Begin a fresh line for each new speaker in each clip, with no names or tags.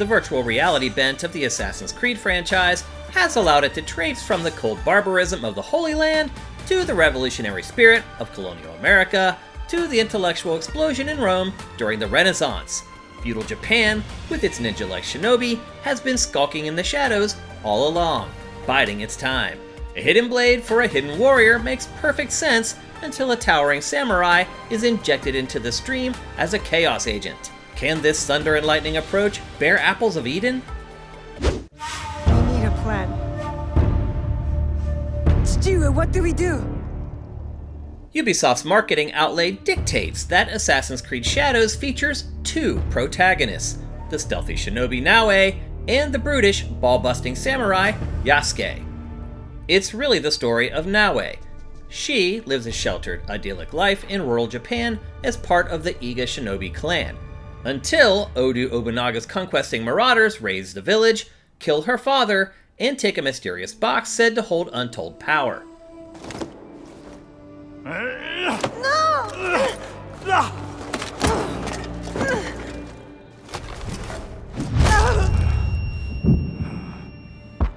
The virtual reality bent of the Assassin's Creed franchise has allowed it to trace from the cold barbarism of the Holy Land, to the revolutionary spirit of colonial America, to the intellectual explosion in Rome during the Renaissance. Feudal Japan, with its ninja-like shinobi, has been skulking in the shadows all along, biding its time. A hidden blade for a hidden warrior makes perfect sense until a towering samurai is injected into the stream as a chaos agent. Can this thunder and lightning approach bear apples of Eden?
We need a plan. Stuart, what do we do?
Ubisoft's marketing outlay dictates that Assassin's Creed Shadows features two protagonists, the stealthy shinobi Naoe and the brutish, ball-busting samurai Yasuke. It's really the story of Naoe. She lives a sheltered, idyllic life in rural Japan as part of the Iga shinobi clan, until Oda Nobunaga's conquesting marauders raise the village, kill her father, and take a mysterious box said to hold untold power.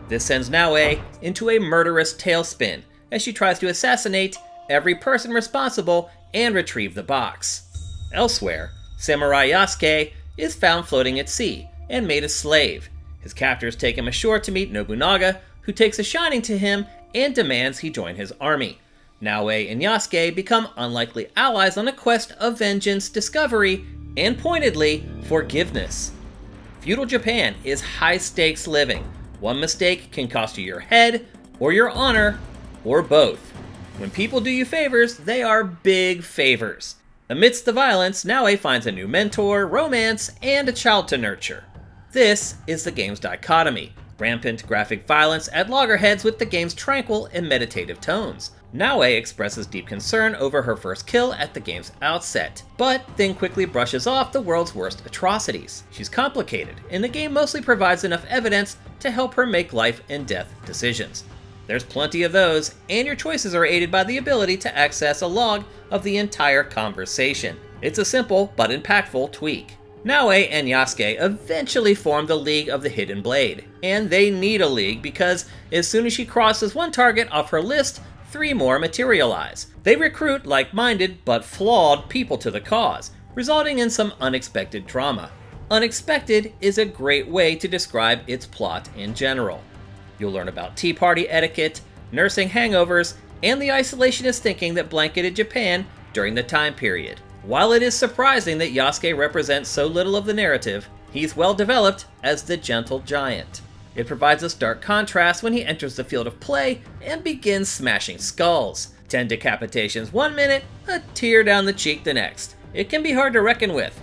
This sends Naoe into a murderous tailspin as she tries to assassinate every person responsible and retrieve the box. Elsewhere, Samurai Yasuke is found floating at sea and made a slave. His captors take him ashore to meet Nobunaga, who takes a shining to him and demands he join his army. Naoe and Yasuke become unlikely allies on a quest of vengeance, discovery, and pointedly, forgiveness. Feudal Japan is high-stakes living. One mistake can cost you your head, or your honor, or both. When people do you favors, they are big favors. Amidst the violence, Naoe finds a new mentor, romance, and a child to nurture. This is the game's Dichotomy, rampant graphic violence at loggerheads with the game's tranquil and meditative tones. Naoe expresses deep concern over her first kill at the game's outset, but then quickly brushes off the world's worst atrocities. She's complicated, and the game mostly provides enough evidence to help her make life and death decisions. There's plenty of those, and your choices are aided by the ability to access a log of the entire conversation. It's a simple but impactful tweak. Naoe and Yasuke eventually form the League of the Hidden Blade, and they need a league because as soon as she crosses one target off her list, 3 more materialize. They recruit like-minded but flawed people to the cause, resulting in some unexpected drama. Unexpected is a great way to describe its plot in general. You'll learn about tea party etiquette, nursing hangovers, and the isolationist thinking that blanketed Japan during the time period. While it is surprising that Yasuke represents so little of the narrative, he's well developed as the gentle giant. It provides a stark contrast when he enters the field of play and begins smashing skulls. 10 decapitations one minute, a tear down the cheek the next. It can be hard to reckon with.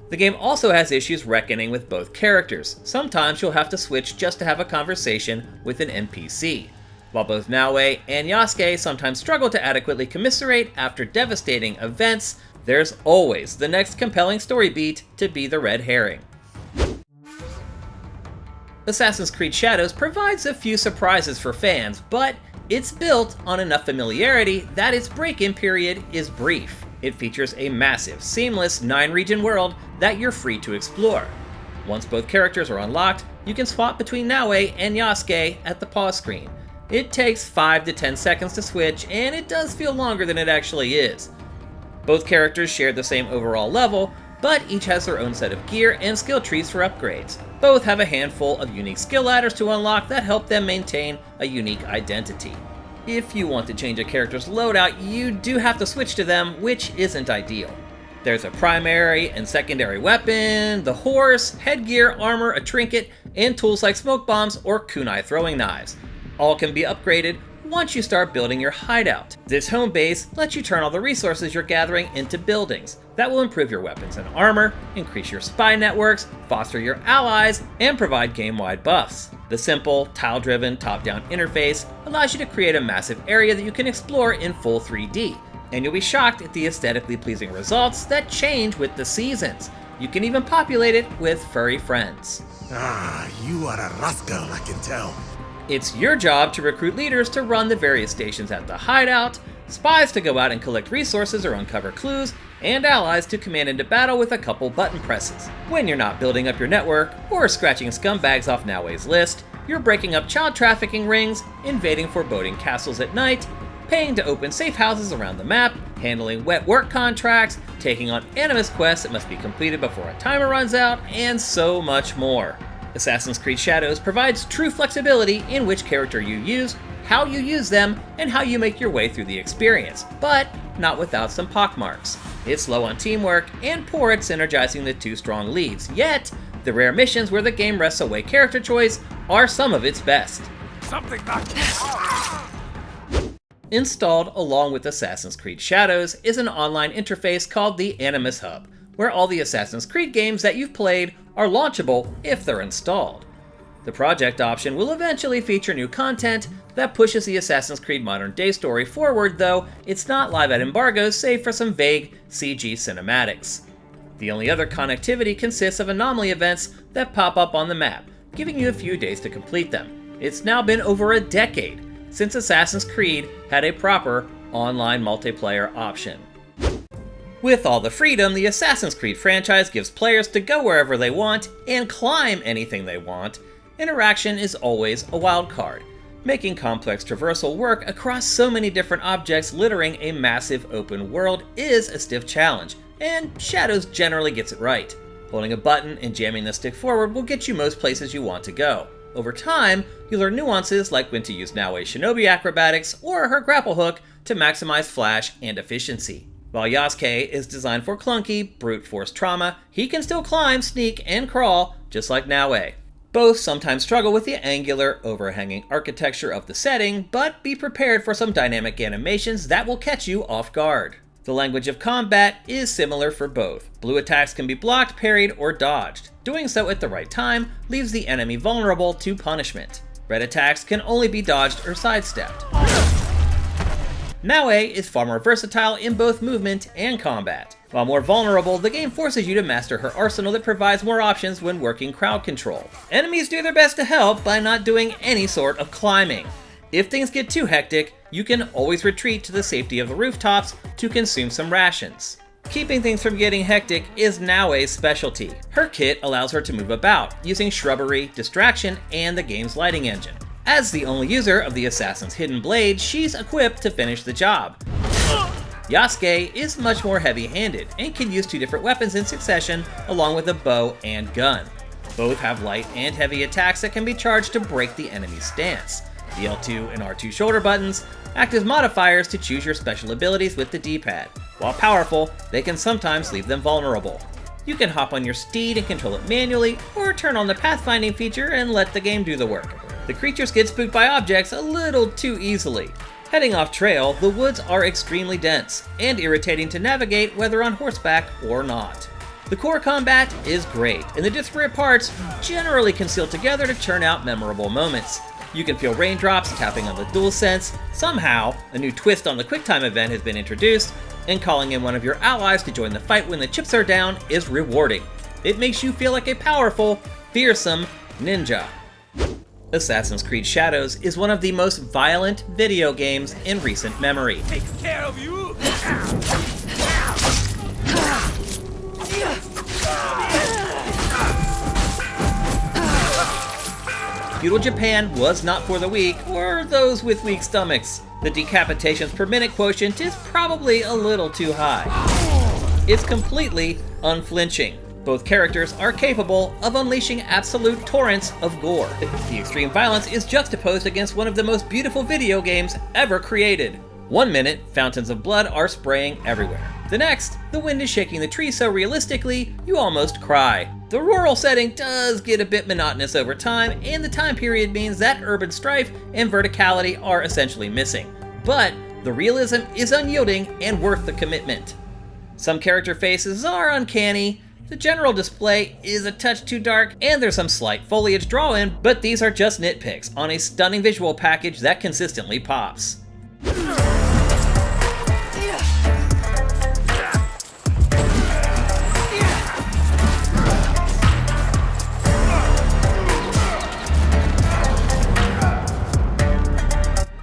The game also has issues reckoning with both characters. Sometimes you'll have to switch just to have a conversation with an NPC. While both Naoe and Yasuke sometimes struggle to adequately commiserate after devastating events, there's always the next compelling story beat to be the red herring. Assassin's Creed Shadows provides a few surprises for fans, but it's built on enough familiarity that its break-in period is brief. It features a massive, seamless 9-region world that you're free to explore. Once both characters are unlocked, you can swap between Naoe and Yasuke at the pause screen. It takes 5 to 10 seconds to switch, and it does feel longer than it actually is. Both characters share the same overall level, but each has their own set of gear and skill trees for upgrades. Both have a handful of unique skill ladders to unlock that help them maintain a unique identity. If you want to change a character's loadout, you do have to switch to them, which isn't ideal. There's a primary and secondary weapon, the horse, headgear, armor, a trinket, and tools like smoke bombs or kunai throwing knives. All can be upgraded once you start building your hideout. This home base lets you turn all the resources you're gathering into buildings that will improve your weapons and armor, increase your spy networks, foster your allies, and provide game-wide buffs. The simple, tile-driven, top-down interface allows you to create a massive area that you can explore in full 3D, and you'll be shocked at the aesthetically pleasing results that change with the seasons. You can even populate it with furry friends.
Ah, you are a rascal, I can tell.
It's your job to recruit leaders to run the various stations at the hideout, spies to go out and collect resources or uncover clues, and allies to command into battle with a couple button presses. When you're not building up your network, or scratching scumbags off Naoe's list, you're breaking up child trafficking rings, invading foreboding castles at night, paying to open safe houses around the map, handling wet work contracts, taking on Animus quests that must be completed before a timer runs out, and so much more. Assassin's Creed Shadows provides true flexibility in which character you use, how you use them, and how you make your way through the experience, but not without some pockmarks. It's low on teamwork, and poor at synergizing the two strong leads, yet the rare missions where the game rests away character choice are some of its best.
Something not.
Installed along with Assassin's Creed Shadows is an online interface called the Animus Hub, where all the Assassin's Creed games that you've played are launchable if they're installed. The project option will eventually feature new content that pushes the Assassin's Creed Modern Day story forward, though it's not live at embargoes save for some vague CG cinematics. The only other connectivity consists of anomaly events that pop up on the map, giving you a few days to complete them. It's now been over a decade since Assassin's Creed had a proper online multiplayer option. With all the freedom the Assassin's Creed franchise gives players to go wherever they want and climb anything they want, interaction is always a wild card. Making complex traversal work across so many different objects littering a massive open world is a stiff challenge, and Shadows generally gets it right. Holding a button and jamming the stick forward will get you most places you want to go. Over time, you'll learn nuances like when to use Naoe's shinobi acrobatics or her grapple hook to maximize flash and efficiency. While Yasuke is designed for clunky, brute force trauma, he can still climb, sneak, and crawl just like Naoe. Both sometimes struggle with the angular, overhanging architecture of the setting, but be prepared for some dynamic animations that will catch you off guard. The language of combat is similar for both. Blue attacks can be blocked, parried, or dodged. Doing so at the right time leaves the enemy vulnerable to punishment. Red attacks can only be dodged or sidestepped. Naoe is far more versatile in both movement and combat. While more vulnerable, the game forces you to master her arsenal that provides more options when working crowd control. Enemies do their best to help by not doing any sort of climbing. If things get too hectic, you can always retreat to the safety of the rooftops to consume some rations. Keeping things from getting hectic is Naoe's specialty. Her kit allows her to move about, using shrubbery, distraction, and the game's lighting engine. As the only user of the Assassin's Hidden Blade, she's equipped to finish the job. Yasuke is much more heavy-handed and can use two different weapons in succession along with a bow and gun. Both have light and heavy attacks that can be charged to break the enemy's stance. The L2 and R2 shoulder buttons act as modifiers to choose your special abilities with the D-pad. While powerful, they can sometimes leave them vulnerable. You can hop on your steed and control it manually, or turn on the pathfinding feature and let the game do the work. The creatures get spooked by objects a little too easily. Heading off trail, the woods are extremely dense, and irritating to navigate whether on horseback or not. The core combat is great, and the disparate parts generally conceal together to churn out memorable moments. You can feel raindrops tapping on the DualSense. Somehow, a new twist on the QuickTime event has been introduced, and calling in one of your allies to join the fight when the chips are down is rewarding. It makes you feel like a powerful, fearsome ninja. Assassin's Creed Shadows is one of the most violent video games in recent memory.
Take care of you.
Feudal Japan was not for the weak, or those with weak stomachs. The decapitations per minute quotient is probably a little too high. It's completely unflinching. Both characters are capable of unleashing absolute torrents of gore. The extreme violence is juxtaposed against one of the most beautiful video games ever created. 1 minute, fountains of blood are spraying everywhere. The next, the wind is shaking the trees so realistically, you almost cry. The rural setting does get a bit monotonous over time, and the time period means that urban strife and verticality are essentially missing. But the realism is unyielding and worth the commitment. Some character faces are uncanny, the general display is a touch too dark, and there's some slight foliage draw-in, but these are just nitpicks on a stunning visual package that consistently pops.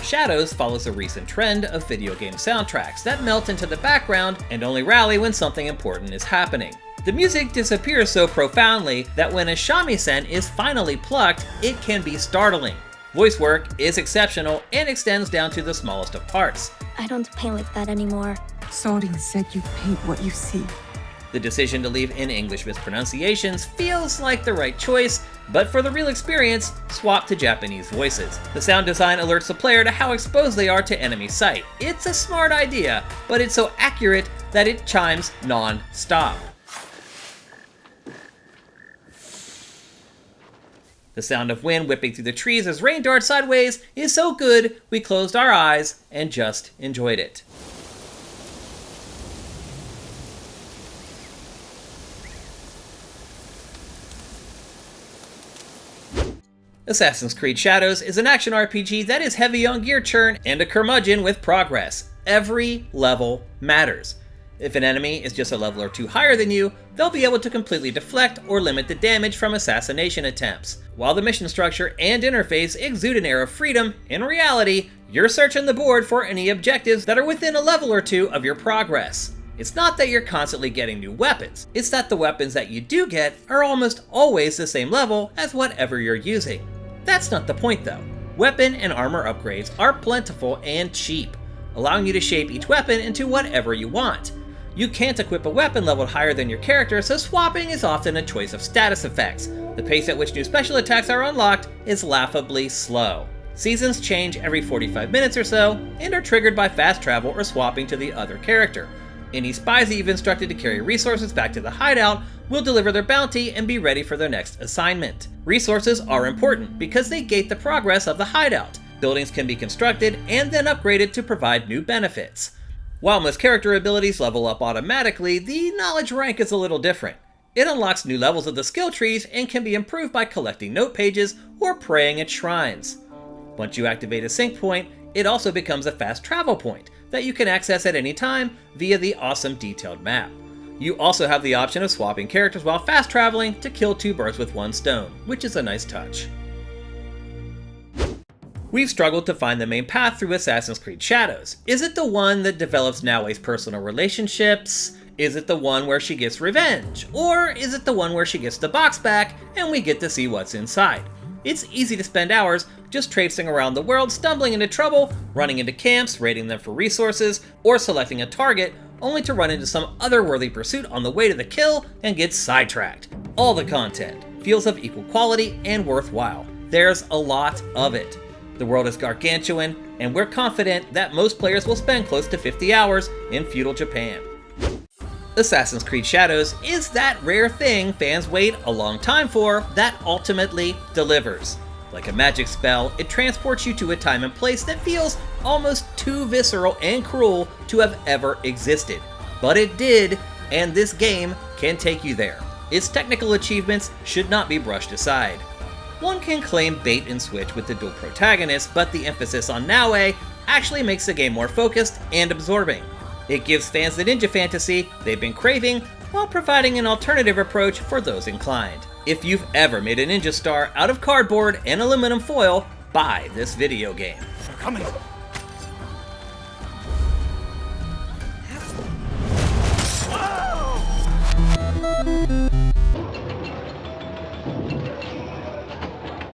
Shadows follows a recent trend of video game soundtracks that melt into the background and only rally when something important is happening. The music disappears so profoundly that when a shamisen is finally plucked, it can be startling. Voice work is exceptional and extends down to the smallest of parts.
I don't paint like that anymore.
Sorin said you paint what you see.
The decision to leave in English mispronunciations feels like the right choice, but for the real experience, swap to Japanese voices. The sound design alerts the player to how exposed they are to enemy sight. It's a smart idea, but it's so accurate that it chimes non-stop. The sound of wind whipping through the trees as rain darts sideways is so good, we closed our eyes and just enjoyed it. Assassin's Creed Shadows is an action RPG that is heavy on gear churn and a curmudgeon with progress. Every level matters. If an enemy is just a level or two higher than you, they'll be able to completely deflect or limit the damage from assassination attempts. While the mission structure and interface exude an air of freedom, in reality, you're searching the board for any objectives that are within a level or two of your progress. It's not that you're constantly getting new weapons, it's that the weapons that you do get are almost always the same level as whatever you're using. That's not the point though. Weapon and armor upgrades are plentiful and cheap, allowing you to shape each weapon into whatever you want. You can't equip a weapon leveled higher than your character, so swapping is often a choice of status effects. The pace at which new special attacks are unlocked is laughably slow. Seasons change every 45 minutes or so, and are triggered by fast travel or swapping to the other character. Any spies that you've instructed to carry resources back to the hideout will deliver their bounty and be ready for their next assignment. Resources are important because they gate the progress of the hideout. Buildings can be constructed and then upgraded to provide new benefits. While most character abilities level up automatically, the knowledge rank is a little different. It unlocks new levels of the skill trees and can be improved by collecting note pages or praying at shrines. Once you activate a sync point, it also becomes a fast travel point that you can access at any time via the awesome detailed map. You also have the option of swapping characters while fast traveling to kill two birds with one stone, which is a nice touch. We've struggled to find the main path through Assassin's Creed Shadows. Is it the one that develops Naoe's personal relationships? Is it the one where she gets revenge? Or is it the one where she gets the box back and we get to see what's inside? It's easy to spend hours just traipsing around the world, stumbling into trouble, running into camps, raiding them for resources, or selecting a target, only to run into some otherworldly pursuit on the way to the kill and get sidetracked. All the content feels of equal quality and worthwhile. There's a lot of it. The world is gargantuan, and we're confident that most players will spend close to 50 hours in Feudal Japan. Assassin's Creed Shadows is that rare thing fans wait a long time for that ultimately delivers. Like a magic spell, it transports you to a time and place that feels almost too visceral and cruel to have ever existed. But it did, and this game can take you there. Its technical achievements should not be brushed aside. One can claim bait and switch with the dual protagonists, but the emphasis on Naoe actually makes the game more focused and absorbing. It gives fans the ninja fantasy they've been craving, while providing an alternative approach for those inclined. If you've ever made a ninja star out of cardboard and aluminum foil, buy this video game.
They're coming.